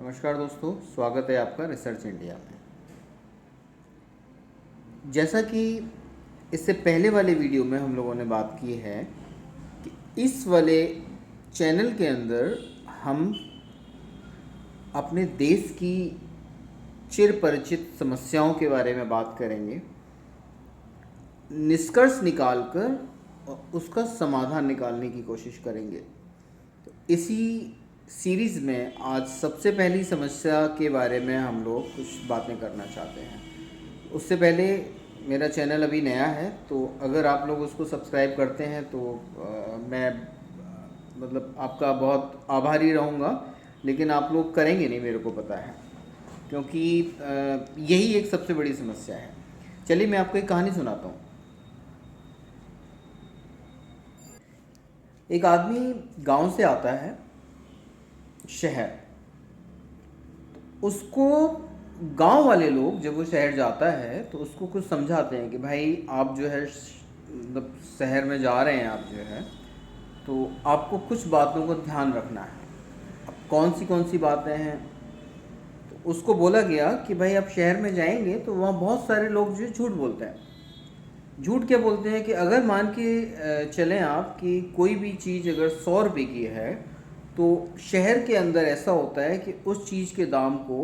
नमस्कार दोस्तों, स्वागत है आपका रिसर्च इंडिया में। जैसा कि इससे पहले वाले वीडियो में हम लोगों ने बात की है कि इस वाले चैनल के अंदर हम अपने देश की चिर परिचित समस्याओं के बारे में बात करेंगे, निष्कर्ष निकालकर और उसका समाधान निकालने की कोशिश करेंगे। तो इसी सीरीज़ में आज सबसे पहली समस्या के बारे में हम लोग कुछ बातें करना चाहते हैं। उससे पहले मेरा चैनल अभी नया है, तो अगर आप लोग उसको सब्सक्राइब करते हैं तो मैं आपका बहुत आभारी रहूँगा। लेकिन आप लोग करेंगे नहीं, मेरे को पता है, क्योंकि यही एक सबसे बड़ी समस्या है। चलिए मैं आपको एक कहानी सुनाता हूँ। एक आदमी गांव से आता है शहर। उसको गांव वाले लोग, जब वो शहर जाता है तो उसको कुछ समझाते हैं कि भाई आप जो है शहर में जा रहे हैं, आप जो है तो आपको कुछ बातों को ध्यान रखना है। अब कौन सी बातें हैं, तो उसको बोला गया कि भाई आप शहर में जाएंगे तो वहाँ बहुत सारे लोग जो झूठ बोलते हैं। झूठ क्या बोलते हैं कि अगर मान के चलें आप कि कोई भी चीज़ अगर 100 रुपये की है तो शहर के अंदर ऐसा होता है कि उस चीज़ के दाम को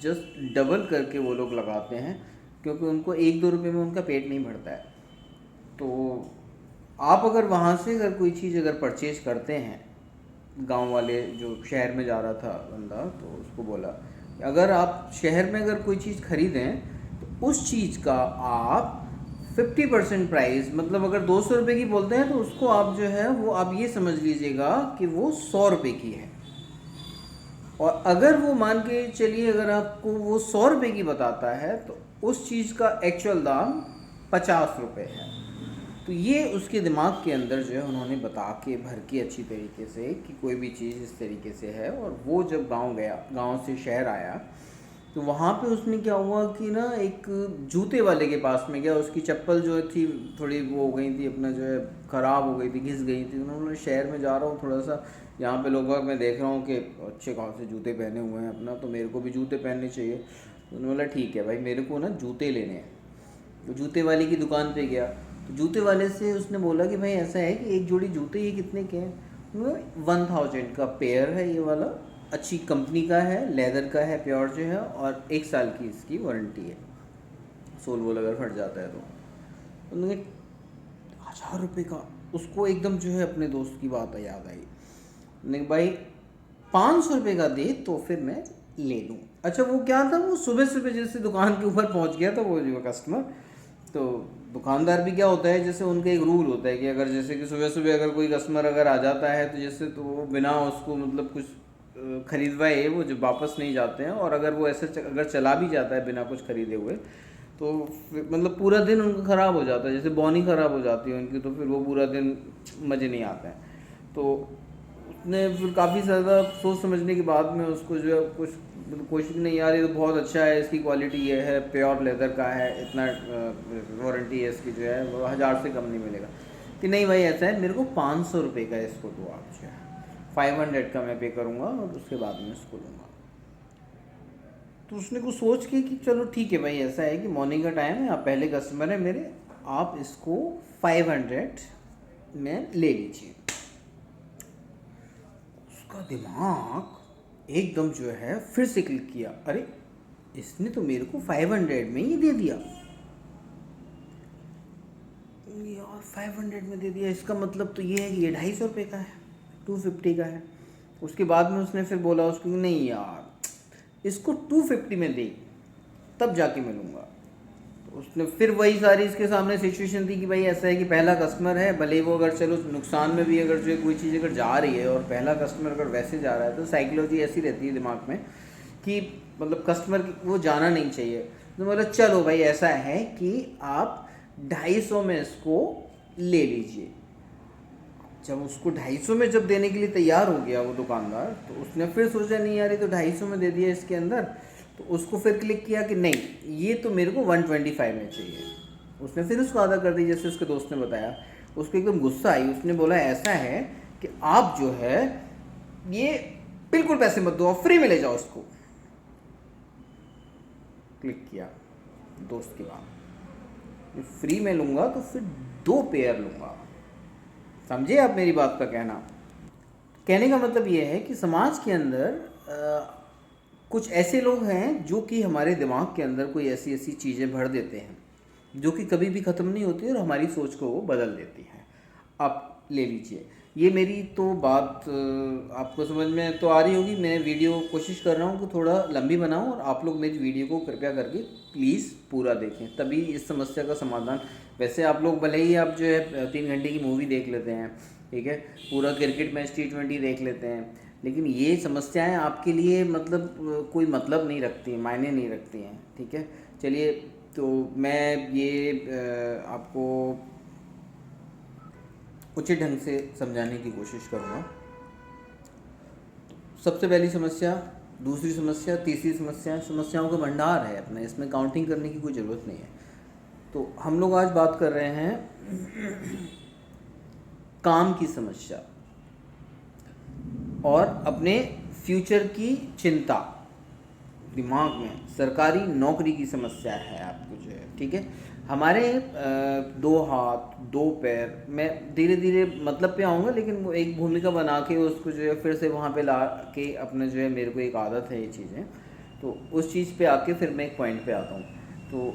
जस्ट डबल करके वो लोग लगाते हैं, क्योंकि उनको 1-2 रुपये में उनका पेट नहीं भरता है। तो आप अगर वहाँ से अगर कोई चीज़ अगर परचेज करते हैं, गांव वाले जो शहर में जा रहा था बंदा, तो उसको बोला कि अगर आप शहर में अगर कोई चीज़ खरीदें तो उस चीज़ का आप 50% प्राइस, मतलब अगर 200 रुपये की बोलते हैं तो उसको आप जो है वो आप ये समझ लीजिएगा कि वो 100 रुपये की है। और अगर वो मान के चलिए अगर आपको वो 100 रुपये की बताता है तो उस चीज़ का एक्चुअल दाम 50 रुपये है। तो ये उसके दिमाग के अंदर जो है उन्होंने बता के भर के अच्छी तरीके से कि कोई भी चीज़ इस तरीके से है। और वो जब गांव गया, गांव से शहर आया, तो वहाँ पे उसने क्या हुआ कि ना एक जूते वाले के पास में गया। उसकी चप्पल जो थी थोड़ी वो हो गई थी, अपना जो है ख़राब हो गई थी, घिस गई थी। उन्होंने शहर में जा रहा हूँ थोड़ा सा, यहाँ पे लोग मैं देख रहा हूँ कि अच्छे खासे जूते पहने हुए हैं अपना, तो मेरे को भी जूते पहनने चाहिए। तो उन्होंने बोला ठीक है भाई, मेरे को ना जूते लेने हैं। तो जूते वाले की दुकान पे गया, तो जूते वाले से उसने बोला कि भाई ऐसा है कि एक जोड़ी जूते ये कितने के हैं? 1000 का पेयर है, ये वाला अच्छी कंपनी का है, लेदर का है, प्योर जो है, और 1 साल की इसकी वारंटी है, सोल वोल अगर फट जाता है तो। उन्होंने 1000 रुपये का, उसको एकदम जो है अपने दोस्त की बात याद आई। उन्होंने भाई 500 रुपये का दे तो फिर मैं ले लूँ। अच्छा वो क्या था, वो सुबह सुबह जैसे दुकान के ऊपर पहुंच गया था वो जो कस्टमर। तो दुकानदार भी क्या होता है, जैसे उनका एक रूल होता है कि अगर जैसे कि सुबह सुबह अगर कोई कस्टमर अगर आ जाता है तो जैसे तो वो बिना उसको मतलब कुछ खरीदवाए वो जो वापस नहीं जाते हैं। और अगर वो ऐसे अगर चला भी जाता है बिना कुछ खरीदे हुए तो मतलब पूरा दिन उनका ख़राब हो जाता है, जैसे बॉनी ख़राब हो जाती है उनकी, तो फिर वो पूरा दिन मज़े नहीं आते हैं। तो उसने फिर काफ़ी ज़्यादा सोच समझने के बाद में उसको जो है कुछ मतलब कोशिश नहीं, यार ये तो बहुत अच्छा है, इसकी क्वालिटी ये है, प्योर लेदर का है, इतना वारंटी है इसकी, जो है वो 1000 से कम नहीं मिलेगा। कि नहीं भाई ऐसा है, मेरे को 500 रुपये का इसको दो आप, जो है 500 का मैं पे करूँगा और उसके बाद में इसको लूँगा। तो उसने कुछ सोच के कि चलो ठीक है भाई, ऐसा है कि मॉर्निंग का टाइम है, आप पहले कस्टमर हैं मेरे, आप इसको 500 में ले लीजिए। उसका दिमाग एकदम जो है फिर से क्लिक किया, अरे इसने तो मेरे को 500 में ही दे दिया यार, 500 में दे दिया, इसका मतलब तो ये है कि ये 250 रुपये का है, 250 का है। उसके बाद में उसने फिर बोला उसको नहीं यार, इसको 250 में दे तब जाके मिलूँगा। तो उसने फिर वही सारी इसके सामने सिचुएशन थी कि भाई ऐसा है कि पहला कस्टमर है, भले वो अगर चलो नुकसान में भी अगर जो है कोई चीज़ अगर जा रही है और पहला कस्टमर अगर वैसे जा रहा है, तो साइकोलॉजी ऐसी रहती है दिमाग में कि मतलब कस्टमर वो जाना नहीं चाहिए। तो मतलब चलो भाई ऐसा है कि आप 250 में इसको ले लीजिए। जब उसको 250 में जब देने के लिए तैयार हो गया वो दुकानदार, तो उसने फिर सोचा नहीं यार ये तो 250 में दे दिया इसके अंदर, तो उसको फिर क्लिक किया कि नहीं ये तो मेरे को 125 में चाहिए। उसने फिर उसको आधा कर दी जैसे उसके दोस्त ने बताया। उसको एकदम गुस्सा आई, उसने बोला ऐसा है कि आप जो है ये बिल्कुल पैसे मत दो, फ्री में ले जाओ इसको। क्लिक किया दोस्त की बात, मैं फ्री में लूँगा तो फिर 2 पेयर लूँगा। समझे आप मेरी बात का कहना? कहने का मतलब ये है कि समाज के अंदर कुछ ऐसे लोग हैं जो कि हमारे दिमाग के अंदर कोई ऐसी ऐसी चीज़ें भर देते हैं जो कि कभी भी ख़त्म नहीं होती और हमारी सोच को वो बदल देती हैं। आप ले लीजिए, ये मेरी तो बात आपको समझ में तो आ रही होगी। मैं वीडियो कोशिश कर रहा हूँ कि थोड़ा लंबी बनाऊँ और आप लोग मेरी वीडियो को कृपया करके प्लीज़ पूरा देखें, तभी इस समस्या का समाधान। वैसे आप लोग भले ही आप जो है 3 घंटे की मूवी देख लेते हैं, ठीक है, पूरा क्रिकेट मैच T20 देख लेते हैं, लेकिन ये समस्याएं आपके लिए मतलब कोई मतलब नहीं रखती, मायने नहीं रखती हैं, ठीक है। चलिए, तो मैं ये आपको उचित ढंग से समझाने की कोशिश करूँगा। सबसे पहली समस्या, दूसरी समस्या, तीसरी समस्या, समस्याओं का भंडार है अपना, इसमें काउंटिंग करने की कोई ज़रूरत नहीं है। तो हम लोग आज बात कर रहे हैं काम की समस्या और अपने फ्यूचर की चिंता। दिमाग में सरकारी नौकरी की समस्या है आपको जो है, ठीक है। हमारे 2 हाथ 2 पैर, मैं धीरे धीरे मतलब पे आऊँगा, लेकिन वो एक भूमिका बना के उसको जो है फिर से वहाँ पे ला के अपने जो है, मेरे को एक आदत है ये चीज़ें, तो उस चीज़ पे आके फिर मैं एक पॉइंट पे आता हूँ। तो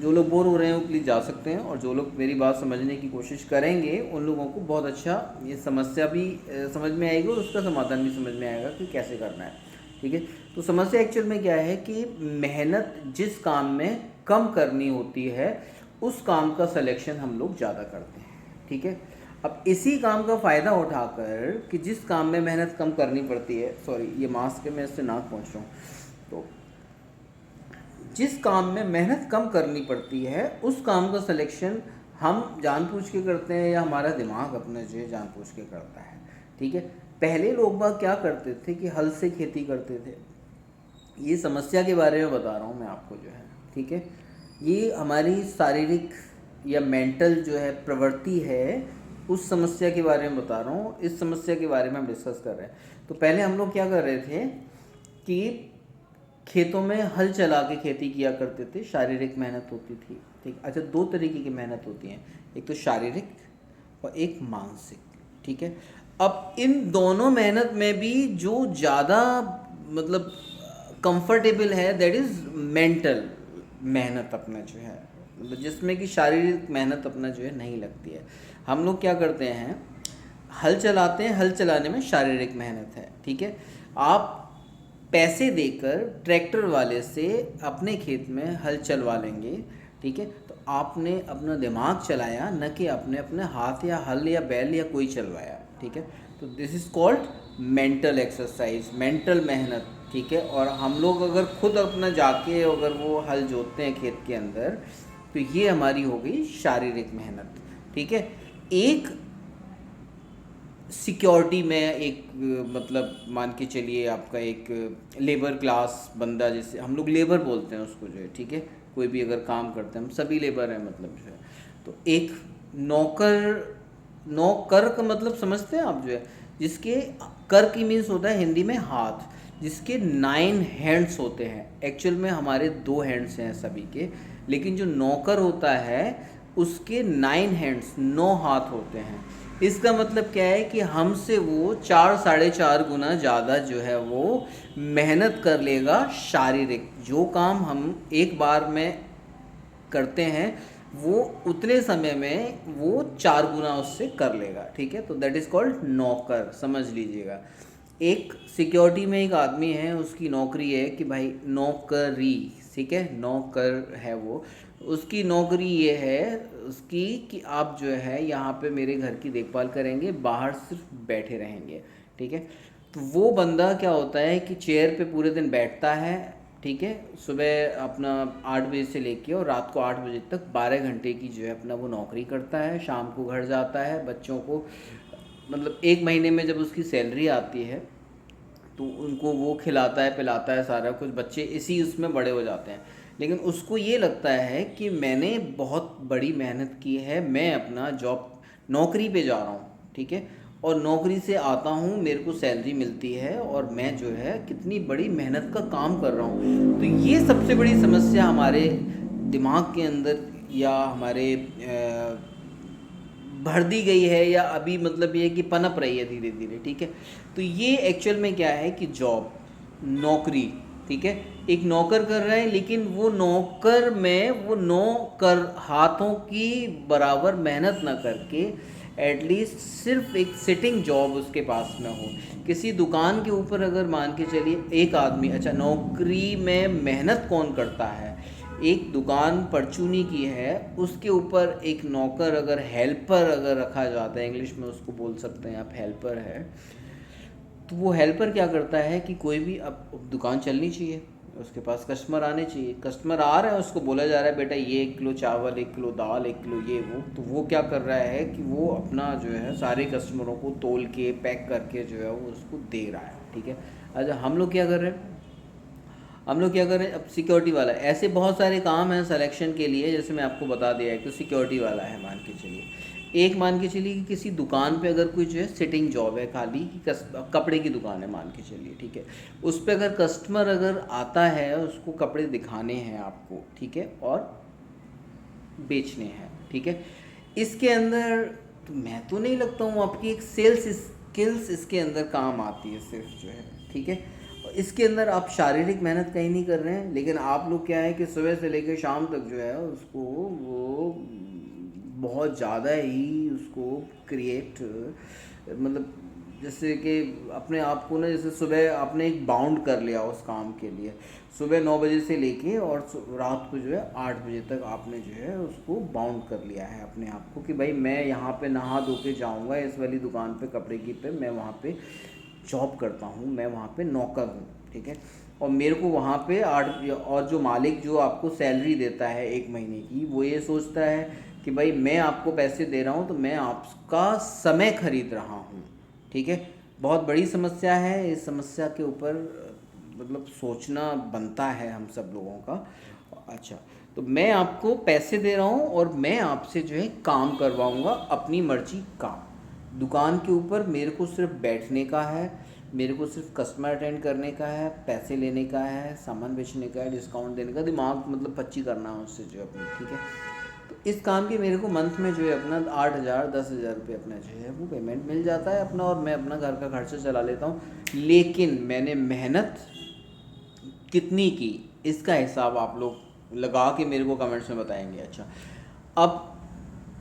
जो लोग बोर हो रहे हैं वो प्लीज़ जा सकते हैं, और जो लोग मेरी बात समझने की कोशिश करेंगे उन लोगों को बहुत अच्छा ये समस्या भी समझ में आएगी और उसका समाधान भी समझ में आएगा कि कैसे करना है, ठीक है। तो समस्या एक्चुअल में क्या है कि मेहनत जिस काम में कम करनी होती है उस काम का सिलेक्शन हम लोग ज़्यादा करते हैं, ठीक है। अब इसी काम का फ़ायदा उठाकर कि जिस काम में मेहनत कम करनी पड़ती है, सॉरी ये मास्क है मैं इससे नाक पहुँच रहा हूँ, तो जिस काम में मेहनत कम करनी पड़ती है उस काम का सिलेक्शन हम जानबूझ के करते हैं, या हमारा दिमाग अपने जो है जानबूझ के करता है, ठीक है। पहले लोग बाग क्या करते थे कि हल से खेती करते थे। ये समस्या के बारे में बता रहा हूँ मैं आपको जो है, ठीक है। ये हमारी शारीरिक या मेंटल जो है प्रवृत्ति है, उस समस्या के बारे में बता रहा हूँ। इस समस्या के बारे में हम डिस्कस कर रहे हैं। तो पहले हम लोग क्या कर रहे थे कि खेतों में हल चला के खेती किया करते थे, शारीरिक मेहनत होती थी, ठीक। अच्छा, 2 तरीके की मेहनत होती हैं, एक तो शारीरिक और एक मानसिक, ठीक है। अब इन दोनों मेहनत में भी जो ज़्यादा मतलब कंफर्टेबल है दैट इज़ मेंटल मेहनत अपना जो है, मतलब जिसमें कि शारीरिक मेहनत अपना जो है नहीं लगती है। हम लोग क्या करते हैं, हल चलाते हैं, हल चलाने में शारीरिक मेहनत है, ठीक है। आप पैसे देकर ट्रैक्टर वाले से अपने खेत में हल चलवा लेंगे, ठीक है, तो आपने अपना दिमाग चलाया, न कि अपने अपने हाथ या हल या बैल या कोई चलवाया, ठीक है। तो this is called mental exercise, mental मेहनत, ठीक है। और हम लोग अगर खुद अपना जाके अगर वो हल जोतते हैं खेत के अंदर, तो ये हमारी हो गई शारीरिक मेहनत, ठीक है। एक सिक्योरिटी में एक मतलब मान के चलिए आपका एक लेबर क्लास बंदा, जैसे हम लोग लेबर बोलते हैं उसको जो है, ठीक है। कोई भी अगर काम करते हैं, हम सभी लेबर हैं मतलब जो है। तो एक नौकर, नौकर का मतलब समझते हैं आप जो है, जिसके कर की मीन्स होता है हिंदी में हाथ, जिसके 9 हैंड्स होते हैं। एक्चुअल में हमारे 2 हैंड्स हैं सभी के, लेकिन जो नौकर होता है उसके 9 हैंड्स, 9 हाथ होते हैं। इसका मतलब क्या है कि हमसे वो 4 साढ़े 4 गुना ज़्यादा जो है वो मेहनत कर लेगा शारीरिक। जो काम हम एक बार में करते हैं वो उतने समय में वो 4 गुना उससे कर लेगा, ठीक है। तो दैट इज़ कॉल्ड नौकर, समझ लीजिएगा। एक सिक्योरिटी में एक आदमी है, उसकी नौकरी है कि भाई नौकरी, ठीक है, नौकर है वो, उसकी नौकरी ये है उसकी कि आप जो है यहाँ पे मेरे घर की देखभाल करेंगे, बाहर सिर्फ बैठे रहेंगे, ठीक है। तो वो बंदा क्या होता है कि चेयर पे पूरे दिन बैठता है, ठीक है, सुबह अपना 8 बजे से लेके और रात को 8 बजे तक 12 घंटे की जो है अपना वो नौकरी करता है। शाम को घर जाता है, बच्चों को मतलब 1 महीने में जब उसकी सैलरी आती है तो उनको वो खिलाता है पिलाता है सारा कुछ, बच्चे इसी उसमें बड़े हो जाते हैं। लेकिन उसको ये लगता है कि मैंने बहुत बड़ी मेहनत की है, मैं अपना जॉब नौकरी पे जा रहा हूँ, ठीक है, और नौकरी से आता हूँ, मेरे को सैलरी मिलती है और मैं जो है कितनी बड़ी मेहनत का काम कर रहा हूँ। तो ये सबसे बड़ी समस्या हमारे दिमाग के अंदर या हमारे भर दी गई है, या अभी मतलब ये कि पनप रही है धीरे धीरे, ठीक है। तो ये एक्चुअल में क्या है कि जॉब, नौकरी, ठीक है, एक नौकर कर रहा है, लेकिन वो नौकर में वो नौकर हाथों की बराबर मेहनत ना करके एटलीस्ट सिर्फ एक सिटिंग जॉब उसके पास में हो। किसी दुकान के ऊपर अगर मान के चलिए एक आदमी, अच्छा नौकरी में मेहनत कौन करता है, एक दुकान परचूनी की है, उसके ऊपर एक नौकर अगर हेल्पर अगर रखा जाता है, इंग्लिश में उसको बोल सकते हैं आप हेल्पर है, तो वो हेल्पर क्या करता है कि कोई भी, अब दुकान चलनी चाहिए, उसके पास कस्टमर आने चाहिए, कस्टमर आ रहे हैं, उसको बोला जा रहा है बेटा ये 1 किलो चावल, 1 किलो दाल, 1 किलो ये वो, तो वो क्या कर रहा है कि वो अपना जो है सारे कस्टमरों को तोल के पैक करके जो है वो उसको दे रहा है, ठीक है। अच्छा हम लोग क्या कर रहे हैं, हम लोग क्या करें, अब सिक्योरिटी वाला है, ऐसे बहुत सारे काम हैं सिलेक्शन के लिए, जैसे मैं आपको बता दिया है कि सिक्योरिटी वाला है, मान के चलिए। एक मान के चलिए कि किसी दुकान पे अगर कोई जो है सिटिंग जॉब है खाली, कि कपड़े की दुकान है मान के चलिए, ठीक है, उस पर अगर कस्टमर अगर आता है, उसको कपड़े दिखाने हैं आपको, ठीक है, और बेचने हैं, ठीक है, इसके अंदर तो मैं तो नहीं लगता हूँ आपकी एक सेल्स स्किल्स इसके अंदर काम आती है सिर्फ जो है, ठीक है। और इसके अंदर आप शारीरिक मेहनत कहीं नहीं कर रहे हैं, लेकिन आप लोग क्या है कि सुबह से लेकर शाम तक जो है उसको वो बहुत ज़्यादा ही उसको क्रिएट, मतलब जैसे कि अपने आप को ना, जैसे सुबह आपने एक बाउंड कर लिया उस काम के लिए, सुबह 9 बजे से लेके और रात को जो है 8 बजे तक आपने जो है उसको बाउंड कर लिया है अपने आप को, कि भाई मैं यहाँ पे नहा धो के जाऊँगा इस वाली दुकान पे कपड़े की पे, मैं वहाँ पे जॉब करता हूँ, मैं वहाँ पे नौकर हूँ, ठीक है। और मेरे को वहाँ पे 8, और जो मालिक जो आपको सैलरी देता है 1 महीने की, वो ये सोचता है कि भाई मैं आपको पैसे दे रहा हूँ तो मैं आपका समय खरीद रहा हूँ, ठीक है। बहुत बड़ी समस्या है, इस समस्या के ऊपर मतलब सोचना बनता है हम सब लोगों का। अच्छा, तो मैं आपको पैसे दे रहा हूँ और मैं आपसे जो है काम करवाऊँगा अपनी मर्जी का, दुकान के ऊपर मेरे को सिर्फ बैठने का है, मेरे को सिर्फ कस्टमर अटेंड करने का है, पैसे लेने का है, सामान बेचने का है, डिस्काउंट देने का, दिमाग मतलब पच्ची करना है उससे जो अपनी, ठीक है। तो इस काम की मेरे को मंथ में जो है अपना 8,000 10,000 रुपये अपना जो है वो पेमेंट मिल जाता है अपना, और मैं अपना घर का खर्चा चला लेता हूँ। लेकिन मैंने मेहनत कितनी की, इसका हिसाब आप लोग लगा के मेरे को कमेंट्स में बताएंगे। अच्छा, अब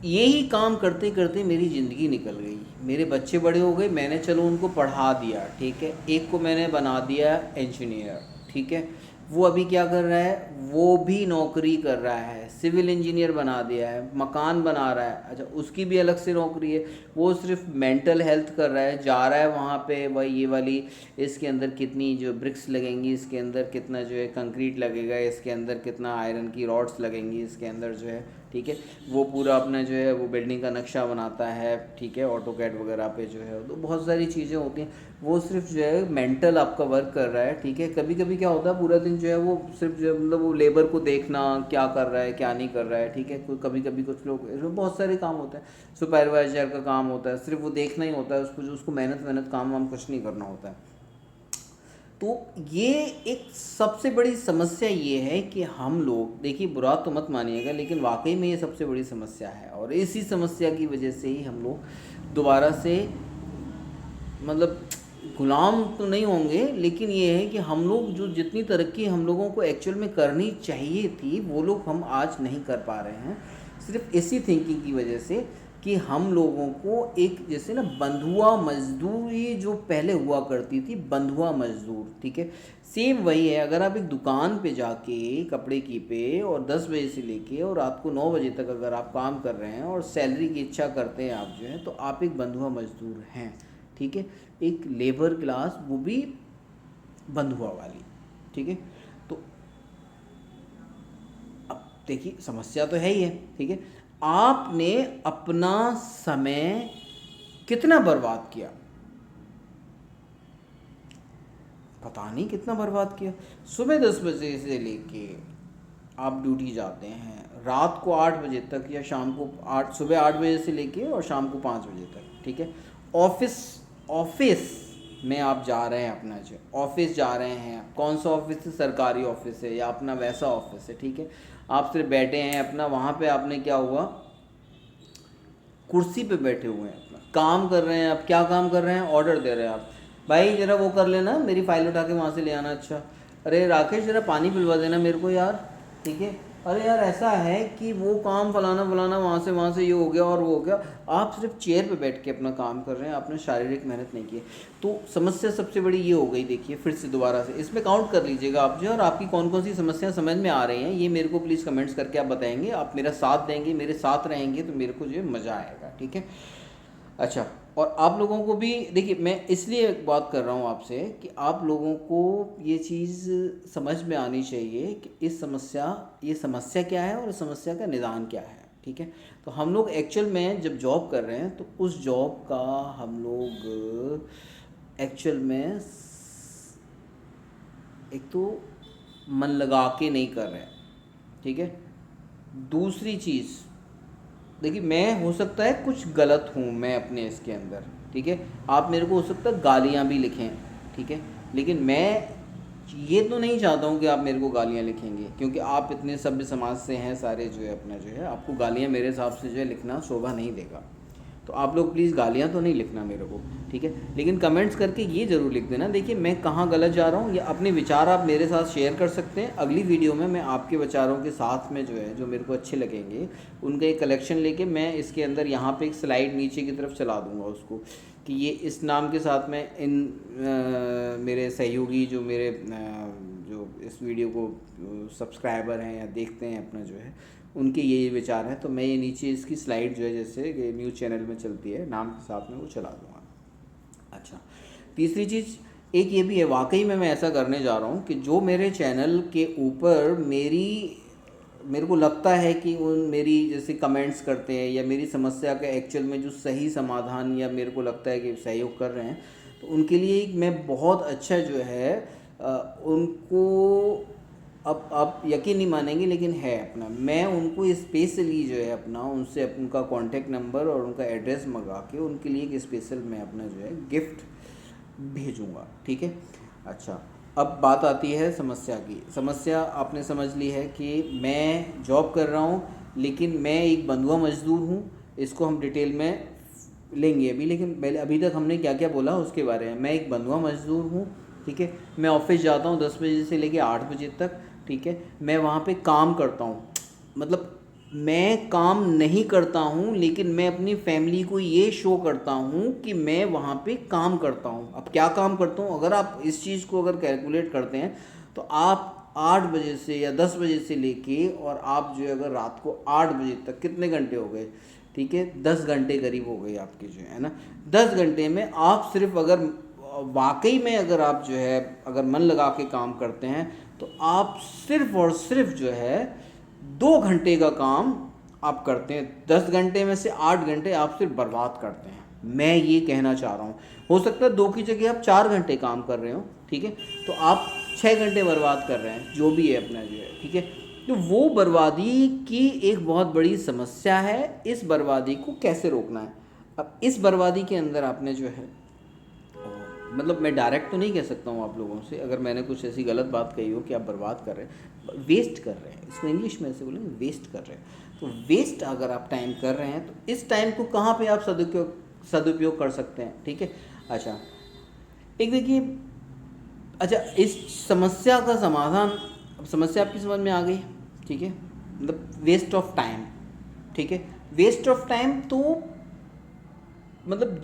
यही काम करते करते मेरी ज़िंदगी निकल गई, मेरे बच्चे बड़े हो गए, मैंने चलो उनको पढ़ा दिया, ठीक है, एक को मैंने बना दिया इंजीनियर, ठीक है, वो अभी क्या कर रहा है, वो भी नौकरी कर रहा है, सिविल इंजीनियर बना दिया है, मकान बना रहा है, अच्छा उसकी भी अलग से नौकरी है, वो सिर्फ मेंटल हेल्थ कर रहा है, जा रहा है वहाँ पे भाई ये वाली, इसके अंदर कितनी जो ब्रिक्स लगेंगी, इसके अंदर कितना जो है कंक्रीट लगेगा, इसके अंदर कितना आयरन की रॉड्स लगेंगी इसके अंदर जो है, ठीक है, वो पूरा अपना जो है वो बिल्डिंग का नक्शा बनाता है, ठीक है, ऑटो कैड वगैरह पे जो है, तो बहुत सारी चीज़ें होती हैं, वो सिर्फ जो है मेंटल आपका वर्क कर रहा है, ठीक है। कभी कभी क्या होता है पूरा दिन जो है वो सिर्फ जो है मतलब वो लेबर को देखना क्या कर रहा है क्या नहीं कर रहा है, ठीक है, कोई कभी कभी कुछ लोग, इसमें बहुत सारे काम होते हैं, सुपरवाइजर का काम होता है, सिर्फ वो देखना ही होता है उसको, जो उसको मेहनत मेहनत काम वाम कुछ नहीं करना होता है। तो ये एक सबसे बड़ी समस्या ये है कि हम लोग, देखिए बुरा तो मत मानिएगा, लेकिन वाकई में ये सबसे बड़ी समस्या है, और इसी समस्या की वजह से ही हम लोग दोबारा से मतलब गुलाम तो नहीं होंगे, लेकिन ये है कि हम लोग जो जितनी तरक्की हम लोगों को एक्चुअल में करनी चाहिए थी वो लोग हम आज नहीं कर पा रहे हैं, सिर्फ इसी थिंकिंग की वजह से कि हम लोगों को एक जैसे ना बंधुआ मजदूरी जो पहले हुआ करती थी, बंधुआ मजदूर, ठीक है, सेम वही है। अगर आप एक दुकान पे जाके कपड़े की पे और 10 बजे से लेके और रात को 9 बजे तक अगर आप काम कर रहे हैं और सैलरी की इच्छा करते हैं आप जो है, तो आप एक बंधुआ मजदूर हैं, ठीक है, एक लेबर क्लास, वो भी बंधुआ वाली, ठीक है। तो अब देखिए समस्या तो है ही है, ठीक है, आपने अपना समय कितना बर्बाद किया, पता नहीं कितना बर्बाद किया। सुबह 10 बजे से लेके आप ड्यूटी जाते हैं, रात को 8 बजे तक, या शाम को 8, सुबह 8 बजे से लेके और शाम को 5 बजे तक, ठीक है, ऑफिस ऑफिस में आप जा रहे हैं, अपना जो ऑफिस जा रहे हैं, कौन सा ऑफिस है, सरकारी ऑफिस है या अपना वैसा ऑफिस है, ठीक है, आप सिर्फ बैठे हैं अपना, वहाँ पे आपने क्या हुआ, कुर्सी पे बैठे हुए हैं, अपना काम कर रहे हैं। आप क्या काम कर रहे हैं, ऑर्डर दे रहे हैं आप, भाई जरा वो कर लेना, मेरी फाइल उठा के वहाँ से ले आना, अच्छा अरे राकेश जरा पानी पिलवा देना मेरे को यार, ठीक है, अरे यार ऐसा है कि वो काम फलाना फलाना वहाँ से ये हो गया और वो हो गया। आप सिर्फ चेयर पे बैठ के अपना काम कर रहे हैं, आपने शारीरिक मेहनत नहीं की। तो समस्या सबसे बड़ी ये हो गई। देखिए फिर से दोबारा से इसमें काउंट कर लीजिएगा आप जो, और आपकी कौन कौन सी समस्याएं समझ में आ रही हैं ये मेरे को प्लीज़ कमेंट्स करके आप बताएंगे। आप मेरा साथ देंगे, मेरे साथ रहेंगे तो मेरे को जो है मज़ा आएगा, ठीक है। अच्छा, और आप लोगों को भी देखिए, मैं इसलिए बात कर रहा हूँ आपसे कि आप लोगों को ये चीज़ समझ में आनी चाहिए कि ये समस्या क्या है और इस समस्या का निदान क्या है, ठीक है। तो हम लोग एक्चुअल में जब जॉब कर रहे हैं तो उस जॉब का हम लोग एक्चुअल में एक तो मन लगा के नहीं कर रहे हैं, ठीक है। दूसरी चीज़ देखिए, मैं हो सकता है कुछ गलत हूँ मैं अपने इसके अंदर, ठीक है, आप मेरे को हो सकता है गालियाँ भी लिखें, ठीक है, लेकिन मैं ये तो नहीं चाहता हूँ कि आप मेरे को गालियाँ लिखेंगे, क्योंकि आप इतने सभ्य समाज से हैं सारे जो है अपना जो है, आपको गालियाँ मेरे हिसाब से जो है लिखना शोभा नहीं देगा। तो आप लोग प्लीज़ गालियाँ तो नहीं लिखना मेरे को, ठीक है, लेकिन कमेंट्स करके ये ज़रूर लिख देना। देखिए मैं कहाँ गलत जा रहा हूँ, या अपने विचार आप मेरे साथ शेयर कर सकते हैं। अगली वीडियो में मैं आपके विचारों के साथ में जो है, जो मेरे को अच्छे लगेंगे उनका एक कलेक्शन लेके मैं इसके अंदर यहाँ पे एक स्लाइड नीचे की तरफ चला दूँगा उसको, कि ये इस नाम के साथ में इन मेरे सहयोगी जो मेरे जो इस वीडियो को सब्सक्राइबर हैं या देखते हैं अपना जो है, उनके ये विचार हैं। तो मैं ये नीचे इसकी स्लाइड जो है जैसे न्यूज़ चैनल में चलती है नाम के साथ में वो चला दूँगा। अच्छा, तीसरी चीज़ एक ये भी है, वाकई में मैं ऐसा करने जा रहा हूँ कि जो मेरे चैनल के ऊपर मेरे को लगता है कि उन मेरी जैसे कमेंट्स करते हैं या मेरी समस्या का एक्चुअल में जो सही समाधान या मेरे को लगता है कि सहयोग कर रहे हैं, तो उनके लिए मैं बहुत अच्छा जो है उनको, अब आप यकीन नहीं मानेंगे लेकिन है अपना, मैं उनको स्पेशली जो है अपना उनसे उनका कॉन्टैक्ट नंबर और उनका एड्रेस मंगा के उनके लिए एक स्पेशल मैं अपना जो है गिफ्ट भेजूँगा, ठीक है। अच्छा, अब बात आती है समस्या की। समस्या आपने समझ ली है कि मैं जॉब कर रहा हूँ लेकिन मैं एक बंधुआ मजदूर हूँ, इसको हम डिटेल में लेंगे अभी, लेकिन पहले अभी तक हमने क्या क्या बोला उसके बारे में। मैं एक बंधुआ मजदूर हूँ, ठीक है, मैं ऑफिस जाता हूँ 10 बजे से लेके 8 बजे तक, ठीक है, मैं वहाँ पे काम करता हूँ, मतलब मैं काम नहीं करता हूँ लेकिन मैं अपनी फैमिली को ये शो करता हूँ कि मैं वहाँ पे काम करता हूँ। अब क्या काम करता हूँ, अगर आप इस चीज़ को अगर कैलकुलेट करते हैं तो आप 8 बजे से या 10 बजे से लेके और आप जो है अगर रात को 8 बजे तक कितने घंटे हो गए, ठीक है, 10 घंटे करीब हो गए आपके जो है ना। 10 घंटे में आप सिर्फ अगर वाकई में अगर आप जो है अगर मन लगा के काम करते हैं तो आप सिर्फ और सिर्फ जो है 2 घंटे का काम आप करते हैं। 10 घंटे में से 8 घंटे आप सिर्फ बर्बाद करते हैं, मैं ये कहना चाह रहा हूँ। हो सकता है 2 की जगह आप 4 घंटे काम कर रहे हो, ठीक है, तो आप 6 घंटे बर्बाद कर रहे हैं, जो भी है अपना जो है, ठीक है। तो वो बर्बादी की एक बहुत बड़ी समस्या है, इस बर्बादी को कैसे रोकना है। अब इस बर्बादी के अंदर आपने जो है, मतलब मैं डायरेक्ट तो नहीं कह सकता हूँ आप लोगों से, अगर मैंने कुछ ऐसी गलत बात कही हो कि आप बर्बाद कर रहे हैं, वेस्ट कर रहे हैं, इसको इंग्लिश में ऐसे बोलेंगे वेस्ट कर रहे हैं। तो वेस्ट अगर आप टाइम कर रहे हैं तो इस टाइम को कहाँ पे आप सदुपयोग कर सकते हैं, ठीक है। अच्छा, एक देखिए, अच्छा इस समस्या का समाधान, अब समस्या आपकी समझ में आ गई, ठीक है, मतलब वेस्ट ऑफ टाइम, ठीक है। वेस्ट ऑफ टाइम तो मतलब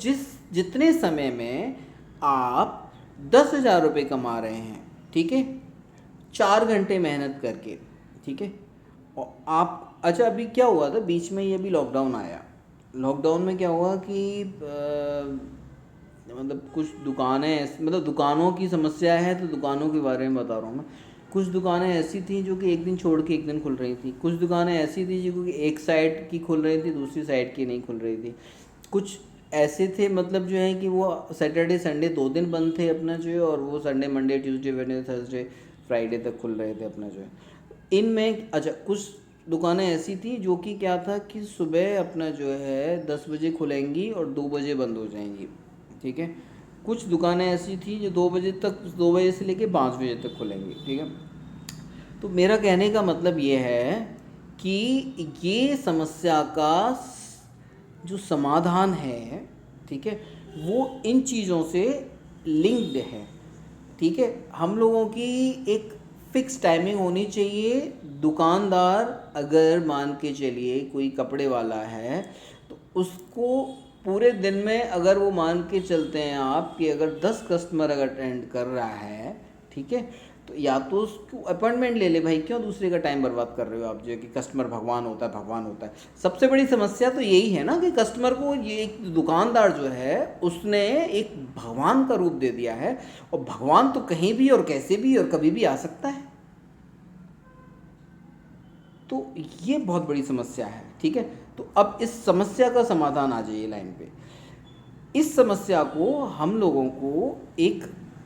जितने समय में आप 10,000 रुपये कमा रहे हैं, ठीक है, 4 घंटे मेहनत करके, ठीक है, और आप, अच्छा अभी क्या हुआ था बीच में, ये अभी लॉकडाउन आया, लॉकडाउन में क्या हुआ कि मतलब कुछ दुकानें, मतलब दुकानों की समस्या है तो दुकानों के बारे में बता रहा हूँ मैं। कुछ दुकानें ऐसी थी जो कि एक दिन छोड़ के एक दिन खुल रही थी, कुछ दुकानें ऐसी थी जो कि एक साइड की खुल रही थी, दूसरी साइड की नहीं खुल रही थी, कुछ ऐसे थे मतलब जो है कि वो सैटरडे संडे 2 दिन बंद थे अपना जो है, और वो Sunday Monday Tuesday Wednesday Thursday Friday तक खुल रहे थे अपना जो है। इनमें अच्छा कुछ दुकानें ऐसी थी जो कि क्या था कि सुबह अपना जो है 10 बजे खुलेंगी और 2 बजे बंद हो जाएंगी, ठीक है। कुछ दुकानें ऐसी थी जो 2 बजे तक, 2 बजे से लेके 5 बजे तक खुलेंगी, ठीक है। तो मेरा कहने का मतलब ये है कि ये समस्या का जो समाधान है, ठीक है, वो इन चीज़ों से लिंक्ड है, ठीक है। हम लोगों की एक फिक्स टाइमिंग होनी चाहिए। दुकानदार अगर मान के चलिए कोई कपड़े वाला है तो उसको पूरे दिन में अगर वो मान के चलते हैं आप कि अगर 10 कस्टमर अगर अटेंड कर रहा है, ठीक है, तो या तो उसको अपॉइंटमेंट ले ले भाई, क्यों दूसरे का टाइम बर्बाद कर रहे हो आप, जो है कि कस्टमर भगवान होता है, भगवान होता है। सबसे बड़ी समस्या तो यही है ना कि कस्टमर को ये एक दुकानदार जो है उसने एक भगवान का रूप दे दिया है, और भगवान तो कहीं भी और कैसे भी और कभी भी आ सकता है। तो ये बहुत बड़ी समस्या है, ठीक है। तो अब इस समस्या का समाधान आ जाइए लाइन पे। इस समस्या को हम लोगों को एक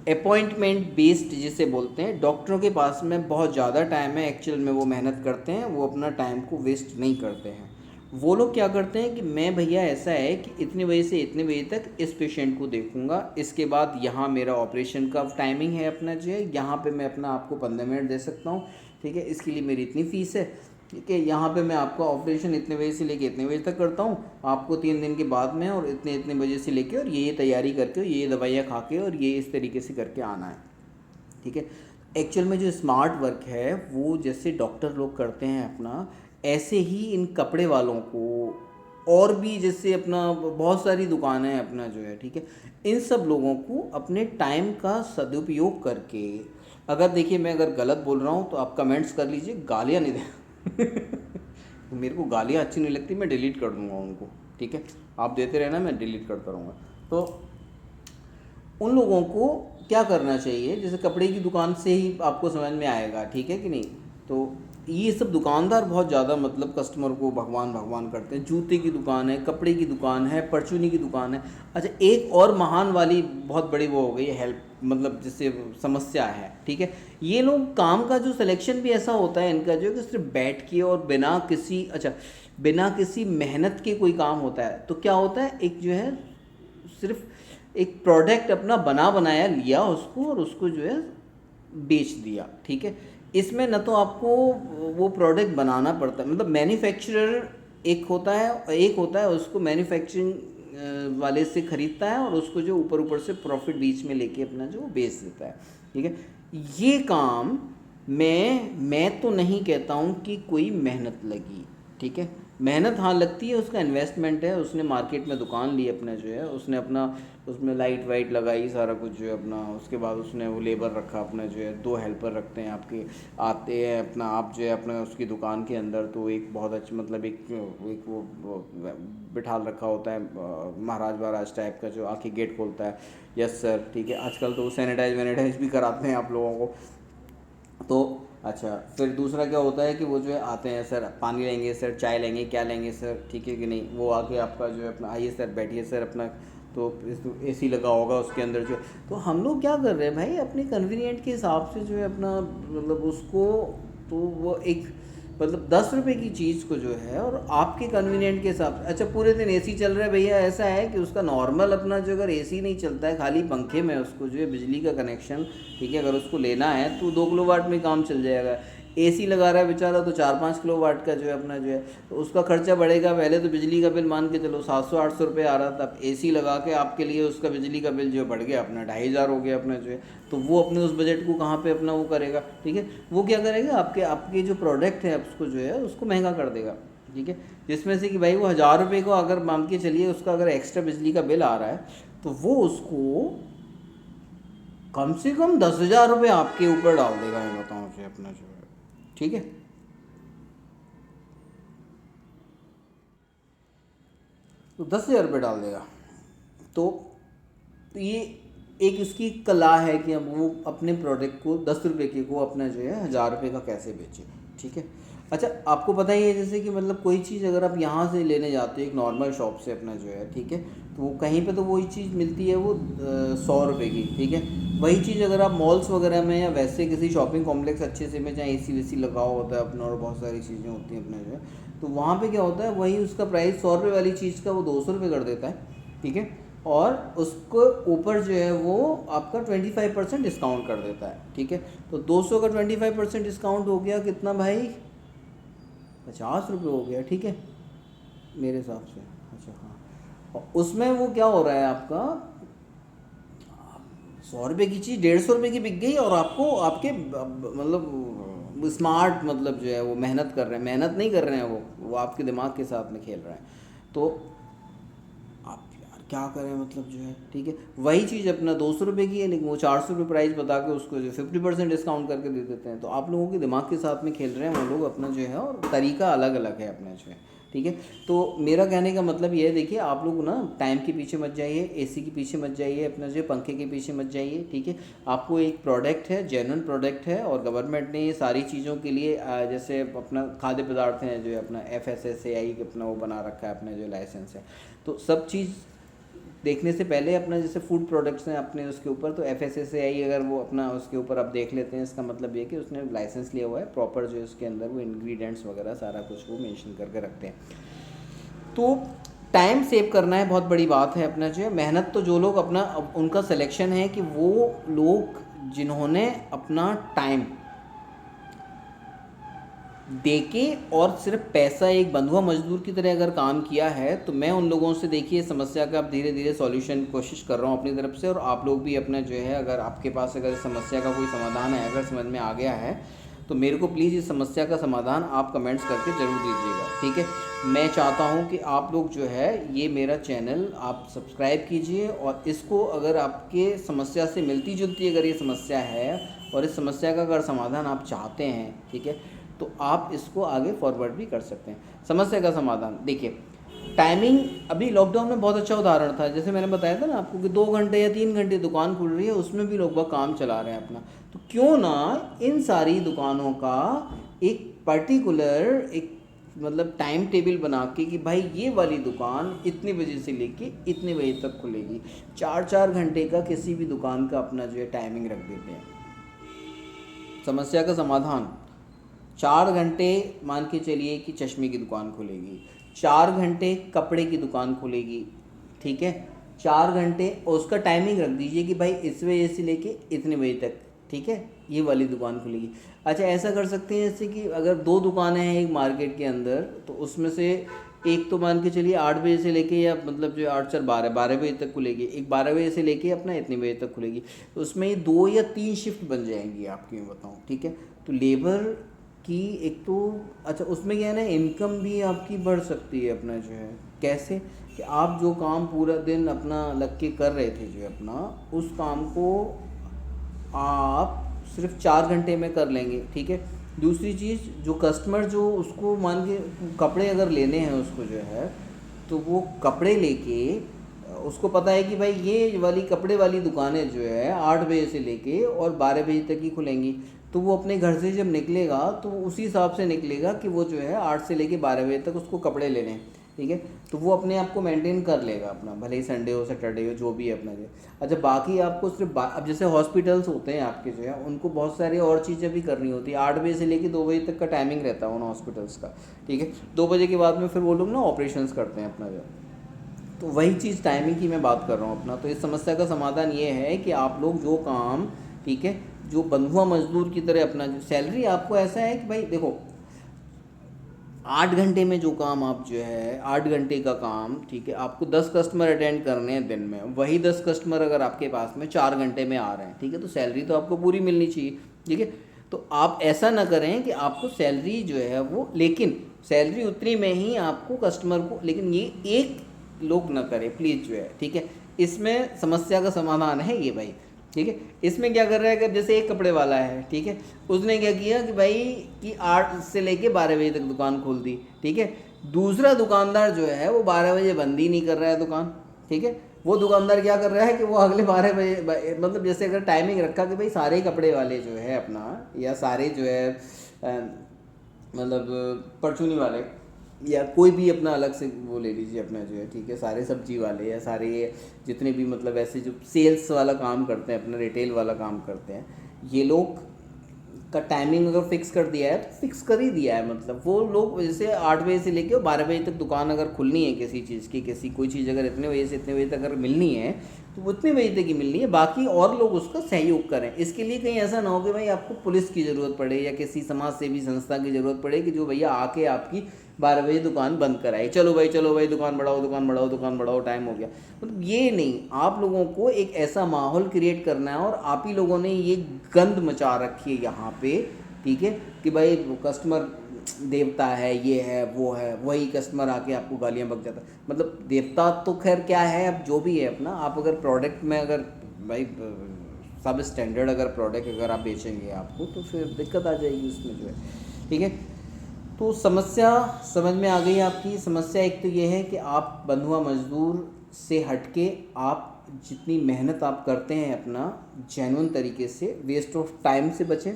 अपॉइंटमेंट बेस्ड जिसे बोलते हैं, डॉक्टरों के पास में बहुत ज़्यादा टाइम है, एक्चुअल में वो मेहनत करते हैं, वो अपना टाइम को वेस्ट नहीं करते हैं। वो लोग क्या करते हैं कि मैं भैया ऐसा है कि इतने बजे से इतने बजे तक इस पेशेंट को देखूंगा, इसके बाद यहाँ मेरा ऑपरेशन का टाइमिंग है अपना जो है, यहाँ पे मैं अपना आपको 15 मिनट दे सकता हूँ, ठीक है, इसके लिए मेरी इतनी फ़ीस है, ठीक है। यहाँ पे मैं आपका ऑपरेशन इतने बजे से लेके इतने बजे तक करता हूँ, आपको 3 दिन के बाद में, और इतने इतने बजे से लेके और ये तैयारी करके और ये दवाइयाँ खा के और ये इस तरीके से करके आना है, ठीक है। एक्चुअल में जो स्मार्ट वर्क है वो जैसे डॉक्टर लोग करते हैं अपना, ऐसे ही इन कपड़े वालों को और भी जैसे अपना बहुत सारी दुकानें हैं अपना जो है, ठीक है, इन सब लोगों को अपने टाइम का सदुपयोग करके, अगर देखिए मैं अगर गलत बोल रहा हूँ तो आप कमेंट्स कर लीजिए, गालियाँ नहीं दे मेरे को गालियाँ अच्छी नहीं लगती, मैं डिलीट कर दूंगा उनको, ठीक है। आप देते रहना, मैं डिलीट करता रहूँगा। तो उन लोगों को क्या करना चाहिए, जैसे कपड़े की दुकान से ही आपको समझ में आएगा, ठीक है कि नहीं। तो ये सब दुकानदार बहुत ज़्यादा मतलब कस्टमर को भगवान भगवान करते हैं। जूते की दुकान है, कपड़े की दुकान है, परचूनी की दुकान है। अच्छा, एक और महान वाली बहुत बड़ी वो हो गई हेल्प, मतलब जिससे समस्या है, ठीक है। ये लोग काम का जो सिलेक्शन भी ऐसा होता है इनका जो है कि सिर्फ बैठ के और बिना किसी मेहनत के कोई काम होता है। तो क्या होता है, एक जो है सिर्फ एक प्रोडक्ट अपना बना बनाया लिया उसको और उसको जो है बेच दिया, ठीक है। इसमें न तो आपको वो प्रोडक्ट बनाना पड़ता है, मतलब मैन्युफैक्चरर एक होता है, एक होता है उसको मैन्युफैक्चरिंग वाले से ख़रीदता है और उसको जो ऊपर ऊपर से प्रॉफिट बीच में लेके अपना जो बेच देता है, ठीक है। ये काम मैं तो नहीं कहता हूँ कि कोई मेहनत लगी, ठीक है। मेहनत हाँ लगती है, उसका इन्वेस्टमेंट है, उसने मार्केट में दुकान ली अपना जो है, उसने अपना उसमें लाइट वाइट लगाई सारा कुछ जो है अपना, उसके बाद उसने वो लेबर रखा अपना जो है, 2 हेल्पर रखते हैं आपके, आते हैं अपना, आप जो है अपना उसकी दुकान के अंदर तो एक बहुत अच्छा मतलब एक वो बिठाल रखा होता है महाराज महाराज टाइप का, जो आके गेट खोलता है, यस सर, ठीक है। आजकल तो सैनिटाइज वैनिटाइज भी कराते हैं आप लोगों को। तो अच्छा, फिर दूसरा क्या होता है कि वो जो है आते हैं, सर पानी लेंगे, सर चाय लेंगे, क्या लेंगे सर, ठीक है कि नहीं। वो आके आपका जो है अपना, आइए सर बैठिए सर अपना, तो एसी लगा होगा उसके अंदर जो। तो हम लोग क्या कर रहे हैं भाई, अपने कन्वीनियंट के हिसाब से जो है अपना मतलब उसको, तो वो एक मतलब 10 रुपए की चीज़ को जो है और आपके कन्वीनियंट के हिसाब से, अच्छा पूरे दिन एसी चल रहा है भैया, ऐसा है कि उसका नॉर्मल अपना जो अगर एसी नहीं चलता है, खाली पंखे में उसको जो है बिजली का कनेक्शन, ठीक है, अगर उसको लेना है तो 2 किलोवाट में काम चल जाएगा। एसी लगा रहा है बेचारा तो 4-5 किलोवाट का जो है अपना जो है, तो उसका खर्चा बढ़ेगा। पहले तो बिजली का बिल मान के चलो 700-800 रुपये आ रहा था, अब एसी लगा के आपके लिए उसका बिजली का बिल जो बढ़ गया अपना 2500 हो गया अपना जो है। तो वो अपने उस बजट को कहाँ पे अपना वो करेगा, ठीक है। वो क्या करेगा, आपके आपके जो प्रोडक्ट है उसको जो है उसको महंगा कर देगा, ठीक है। जिसमें से कि भाई वो 1000 रुपये को अगर मान के चलिए उसका अगर एक्स्ट्रा बिजली का बिल आ रहा है, तो वो उसको कम से कम 10,000 रुपये आपके ऊपर डाल देगा, मैं बताऊँ जो अपना जो है, ठीक है। तो 10,000 रुपये डाल देगा। तो ये एक इसकी कला है कि अब वो अपने प्रोडक्ट को 10 रुपये के को अपना जो है 1000 रुपये का कैसे बेचे, ठीक है। अच्छा, आपको पता ही है जैसे कि मतलब कोई चीज़ अगर आप यहाँ से लेने जाते हो एक नॉर्मल शॉप से अपना जो है, ठीक है, तो वो कहीं पे तो वही चीज़ मिलती है वो 100 रुपये की, ठीक है। वही चीज़ अगर आप मॉल्स वगैरह में या वैसे किसी शॉपिंग कॉम्प्लेक्स अच्छे से में, जहाँ एसी वेसी लगा हुआ होता है अपना और बहुत सारी चीज़ें होती हैं अपने जो है, तो वहाँ पे क्या होता है, वही उसका प्राइस 100 रुपये वाली चीज़ का वो 200 रुपये कर देता है, ठीक है, और उसको ऊपर जो है वो आपका 25% डिस्काउंट कर देता है, ठीक है। तो 200 का 25% डिस्काउंट हो गया कितना भाई, 50 रुपये हो गया, ठीक है मेरे हिसाब से। अच्छा हाँ, और उसमें वो क्या हो रहा है आपका, 100 रुपये की चीज़ 150 रुपये की बिक गई, और आपको आपके मतलब स्मार्ट मतलब जो है वो मेहनत कर रहे हैं, मेहनत नहीं कर रहे हैं, वो आपके दिमाग के साथ में खेल रहे हैं। तो आप यार क्या करें मतलब जो है, ठीक है, वही चीज़ अपना 200 रुपये की है, लेकिन वो 400 रुपये प्राइस बता के उसको जो 50% डिस्काउंट करके दे देते हैं। तो आप लोगों के दिमाग के साथ में खेल रहे हैं वो लोग अपना जो है, और तरीका अलग अलग है अपना जो है, ठीक है। तो मेरा कहने का मतलब ये है, देखिए आप लोग ना टाइम के पीछे मत जाइए, एसी के पीछे मत जाइए, अपना जो पंखे के पीछे मत जाइए, ठीक है। आपको एक प्रोडक्ट है, जेन्युइन प्रोडक्ट है, और गवर्नमेंट ने ये सारी चीज़ों के लिए जैसे अपना खाद्य पदार्थ हैं जो है अपना FSSAI अपना वो बना रखा है, अपना जो लाइसेंस है, तो सब चीज़ देखने से पहले अपना जैसे फूड प्रोडक्ट्स हैं अपने उसके ऊपर, तो FSSAI अगर वो अपना उसके ऊपर आप देख लेते हैं, इसका मतलब ये कि उसने लाइसेंस लिया हुआ है प्रॉपर, जो उसके अंदर वो इंग्रेडिएंट्स वगैरह सारा कुछ वो मेंशन करके रखते हैं। तो टाइम सेव करना है, बहुत बड़ी बात है अपना जो है। मेहनत तो जो लोग अपना उनका सिलेक्शन है कि वो लोग जिन्होंने अपना टाइम देके और सिर्फ पैसा एक बंधुआ मजदूर की तरह अगर काम किया है, तो मैं उन लोगों से देखिए समस्या का अब धीरे धीरे सॉल्यूशन कोशिश कर रहा हूँ अपनी तरफ से, और आप लोग भी अपना जो है, अगर आपके पास अगर समस्या का कोई समाधान है, अगर समझ में आ गया है, तो मेरे को प्लीज़ इस समस्या का समाधान आप कमेंट्स करके ज़रूर दीजिएगा, ठीक है। मैं चाहता हूँ कि आप लोग जो है ये मेरा चैनल आप सब्सक्राइब कीजिए, और इसको अगर आपके समस्या से मिलती जुलती अगर ये समस्या है, और इस समस्या का अगर समाधान आप चाहते हैं, ठीक है, तो आप इसको आगे फॉरवर्ड भी कर सकते हैं। समस्या का समाधान देखिए, टाइमिंग अभी लॉकडाउन में बहुत अच्छा उदाहरण था, जैसे मैंने बताया था ना आपको कि 2 घंटे या 3 घंटे दुकान खुल रही है, उसमें भी लोग काम चला रहे हैं अपना। तो क्यों ना इन सारी दुकानों का एक पर्टिकुलर एक मतलब टाइम टेबल बना के कि भाई ये वाली दुकान इतने बजे से लेके इतने बजे तक खुलेगी, 4-4 घंटे का किसी भी दुकान का अपना जो है टाइमिंग रख देते हैं। समस्या का समाधान, 4 घंटे मान के चलिए कि चश्मे की दुकान खुलेगी, 4 घंटे कपड़े की दुकान खुलेगी, ठीक है, 4 घंटे, और उसका टाइमिंग रख दीजिए कि भाई इस बजे से लेके इतने बजे तक, ठीक है, ये वाली दुकान खुलेगी। अच्छा ऐसा कर सकते हैं जैसे कि अगर 2 दुकानें हैं एक मार्केट के अंदर, तो उसमें से एक तो मान के चलिए 8 बजे से लेके, या मतलब जो 8 से 12 बजे तक खुलेगी, एक 12 बजे से लेके अपना इतने बजे तक खुलेगी, तो उसमें ये 2 या 3 शिफ्ट बन जाएंगी आपकी, मैं बताऊँ, ठीक है। तो लेबर कि एक तो अच्छा उसमें क्या है ना, इनकम भी आपकी बढ़ सकती है अपना जो है, कैसे कि आप जो काम पूरा दिन अपना लग के कर रहे थे जो है अपना, उस काम को आप सिर्फ 4 घंटे में कर लेंगे, ठीक है। दूसरी चीज़, जो कस्टमर जो उसको मान के कपड़े अगर लेने हैं उसको जो है, तो वो कपड़े लेके उसको पता है कि भाई ये वाली कपड़े वाली दुकानें जो है 8 बजे से लेके और 12 बजे तक ही खुलेंगी, तो वो अपने घर से जब निकलेगा तो उसी हिसाब से निकलेगा कि वो जो है 8 से लेके 12 बजे तक उसको कपड़े लेने हैं, ठीक है। तो वो अपने आप को मेंटेन कर लेगा अपना, भले ही संडे हो सैटरडे हो जो भी है अपना जो। अच्छा बाकी आपको सिर्फ अब जैसे हॉस्पिटल्स होते हैं आपके जो है, उनको बहुत सारी और चीज़ें भी करनी होती है। 8 बजे से लेके 2 बजे तक का टाइमिंग रहता है उन हॉस्पिटल्स का, ठीक है। 2 बजे के बाद में फिर वो लोग ना ऑपरेशंस करते हैं अपना जो। तो वही चीज़ टाइमिंग की मैं बात कर रहा हूँ अपना। तो इस समस्या का समाधान ये है कि आप लोग जो काम, ठीक है, जो बंधुआ मजदूर की तरह अपना जो सैलरी आपको ऐसा है कि भाई देखो 8 घंटे में जो काम आप जो है 8 घंटे का काम, ठीक है, आपको 10 कस्टमर अटेंड करने हैं दिन में, वही 10 कस्टमर अगर आपके पास में 4 घंटे में आ रहे हैं, ठीक है, तो सैलरी तो आपको पूरी मिलनी चाहिए, ठीक है। तो आप ऐसा ना करें कि आपको सैलरी जो है वो, लेकिन सैलरी उतनी में ही आपको कस्टमर को, लेकिन ये एक लोग ना करें प्लीज़ जो है, ठीक है। इसमें समस्या का समाधान है ये भाई, ठीक है। इसमें क्या कर रहा है कि जैसे एक कपड़े वाला है, ठीक है, उसने क्या किया कि भाई कि 8 से लेके 12 बजे तक दुकान खोल दी, ठीक है। दूसरा दुकानदार जो है वो 12 बजे बंद ही नहीं कर रहा है दुकान, ठीक है। वो दुकानदार क्या कर रहा है कि वो अगले 12 बजे मतलब जैसे अगर टाइमिंग रखा कि भाई सारे कपड़े वाले जो है अपना, या सारे जो है मतलब परचूनी वाले या कोई भी अपना अलग से वो ले लीजिए अपना जो है, ठीक है, सारे सब्जी वाले या सारे ये जितने भी मतलब ऐसे जो सेल्स वाला काम करते हैं, अपना रिटेल वाला काम करते हैं, ये लोग का टाइमिंग अगर फिक्स कर दिया है तो फिक्स कर ही दिया है। मतलब वो लोग जैसे 8 बजे से लेके 12 बजे तक दुकान अगर खुलनी है किसी चीज़ की, किसी कोई चीज़ अगर इतने बजे से इतने बजे तक अगर मिलनी है तो वो इतने बजे तक ही मिलनी है, बाकी और लोग उसका सहयोग करें। इसके लिए कहीं ऐसा ना हो कि भाई आपको पुलिस की ज़रूरत पड़े या किसी समाज सेवी संस्था की ज़रूरत पड़े कि जो भैया आके आपकी 12 बजे दुकान बंद कराए, चलो भाई दुकान बढ़ाओ दुकान बढ़ाओ दुकान बढ़ाओ, टाइम हो गया। मतलब ये नहीं, आप लोगों को एक ऐसा माहौल क्रिएट करना है, और आप ही लोगों ने ये गंद मचा रखी है यहाँ पे, ठीक है, कि भाई कस्टमर देवता है, ये है वो है, वही कस्टमर आके आपको गालियाँ बक जाता है। मतलब देवता तो खैर क्या है, अब जो भी है अपना, आप अगर प्रोडक्ट में अगर भाई सब स्टैंडर्ड अगर प्रोडक्ट अगर आप बेचेंगे आपको, तो फिर दिक्कत आ जाएगी उसमें जो है, ठीक है। तो समस्या समझ में आ गई आपकी। समस्या एक तो ये है कि आप बंधुआ मजदूर से हटके आप जितनी मेहनत आप करते हैं अपना जेन्युइन तरीके से, वेस्ट ऑफ टाइम से बचें।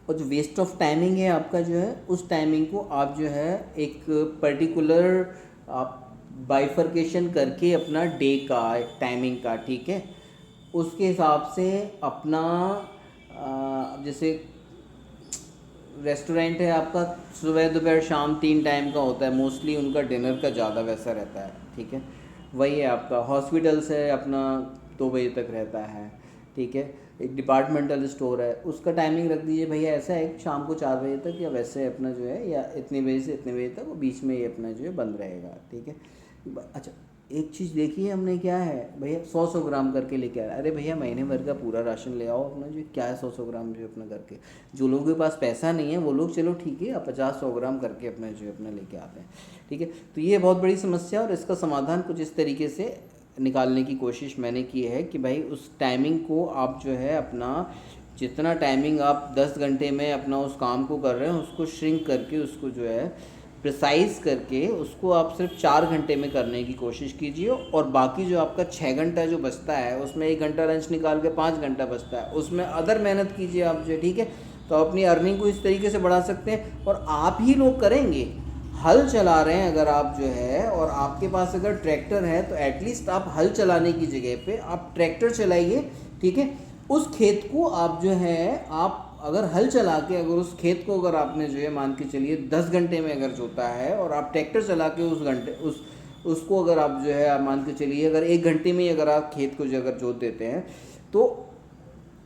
और जो वेस्ट ऑफ टाइमिंग है आपका जो है, उस टाइमिंग को आप जो है एक पर्टिकुलर आप बाइफर्केशन करके अपना डे का टाइमिंग का, ठीक है, उसके हिसाब से अपना अब जैसे रेस्टोरेंट है आपका, सुबह दोपहर शाम 3 टाइम का होता है मोस्टली, उनका डिनर का ज़्यादा वैसा रहता है, ठीक है। वही है आपका हॉस्पिटल्स है अपना 2 बजे तक रहता है, ठीक है। एक डिपार्टमेंटल स्टोर है, उसका टाइमिंग रख दीजिए भैया ऐसा है शाम को 4 बजे तक, या वैसे अपना जो है या इतने बजे से इतने बजे तक, वो बीच में ये अपना जो है बंद रहेगा, ठीक है। अच्छा, एक चीज़ देखिए हमने क्या है भैया, 100-100 ग्राम करके लेके आ रहा है। अरे भैया महीने भर का पूरा राशन ले आओ अपना, जो क्या है 100-100 ग्राम जो अपना करके। जो लोगों के पास पैसा नहीं है वो लोग चलो ठीक है, आप 50-100 ग्राम करके अपना जो अपना लेके आते हैं, ठीक है। तो ये बहुत बड़ी समस्या, और इसका समाधान कुछ इस तरीके से निकालने की कोशिश मैंने की है कि भाई उस टाइमिंग को आप जो है अपना, जितना टाइमिंग आप 10 घंटे में अपना उस काम को कर रहे हैं, उसको श्रिंक करके, उसको जो है प्रिसाइज करके, उसको आप सिर्फ 4 घंटे में करने की कोशिश कीजिए। और बाकी जो आपका 6 घंटा जो बचता है, उसमें 1 घंटा लंच निकाल के 5 घंटा बचता है, उसमें अदर मेहनत कीजिए आप जो, ठीक है। तो अपनी अर्निंग को इस तरीके से बढ़ा सकते हैं। और आप ही लोग करेंगे, हल चला रहे हैं अगर आप जो है, और आपके पास अगर ट्रैक्टर है तो एटलीस्ट आप हल चलाने की जगह पे आप ट्रैक्टर चलाइए, ठीक है। उस खेत को आप जो है, आप अगर हल चला के अगर उस खेत को अगर आपने जो है मान के चलिए 10 घंटे में अगर जोता है, और आप ट्रैक्टर चला के उस घंटे उसको अगर आप जो है आप मान के चलिए अगर 1 घंटे में अगर आप खेत को जो अगर जोत देते हैं, तो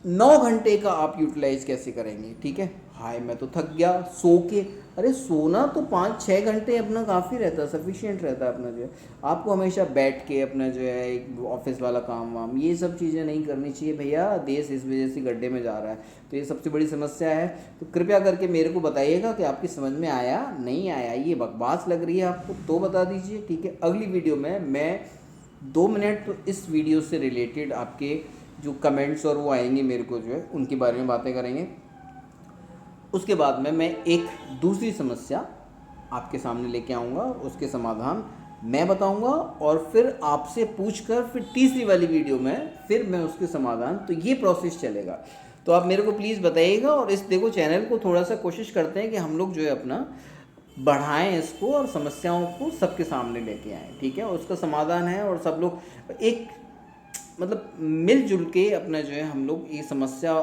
9 घंटे का आप यूटिलाइज कैसे करेंगे, ठीक है। हाय मैं तो थक गया सो के, अरे सोना तो 5-6 घंटे अपना काफ़ी रहता है, सफिशिएंट रहता है अपना जो है। आपको हमेशा बैठ के अपना जो है एक ऑफिस वाला काम वाम ये सब चीज़ें नहीं करनी चाहिए भैया, देश इस वजह से गड्ढे में जा रहा है। तो ये सबसे बड़ी समस्या है। तो कृपया करके मेरे को बताइएगा कि आपकी समझ में आया नहीं आया, ये बकवास लग रही है आपको तो बता दीजिए, ठीक है। अगली वीडियो में मैं 2 मिनट तो इस वीडियो से रिलेटेड आपके जो कमेंट्स और वो आएंगे मेरे को जो है उनके बारे में बातें करेंगे। उसके बाद में मैं एक दूसरी समस्या आपके सामने लेके आऊँगा, उसके समाधान मैं बताऊँगा, और फिर आपसे पूछकर फिर तीसरी वाली वीडियो में फिर मैं उसके समाधान, तो ये प्रोसेस चलेगा। तो आप मेरे को प्लीज़ बताइएगा। और इस देखो चैनल को थोड़ा सा कोशिश करते हैं कि हम लोग जो है अपना बढ़ाएं इसको, और समस्याओं को सबके सामने लेके आएँ, ठीक है। उसका समाधान है, और सब लोग एक मतलब मिलजुल के अपना जो है हम लोग ये समस्या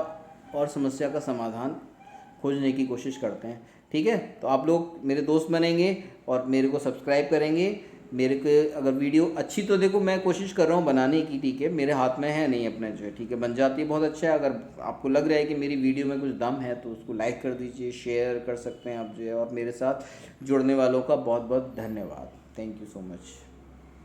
और समस्या का समाधान खोजने की कोशिश करते हैं, ठीक है। तो आप लोग मेरे दोस्त बनेंगे और मेरे को सब्सक्राइब करेंगे। मेरे को अगर वीडियो अच्छी, तो देखो मैं कोशिश कर रहा हूँ बनाने की, ठीक है, मेरे हाथ में है नहीं अपने जो है, ठीक है, बन जाती है बहुत अच्छा है। अगर आपको लग रहा है कि मेरी वीडियो में कुछ दम है तो उसको लाइक कर दीजिए, शेयर कर सकते हैं आप जो है। और मेरे साथ जुड़ने वालों का बहुत बहुत धन्यवाद। Thank you so much.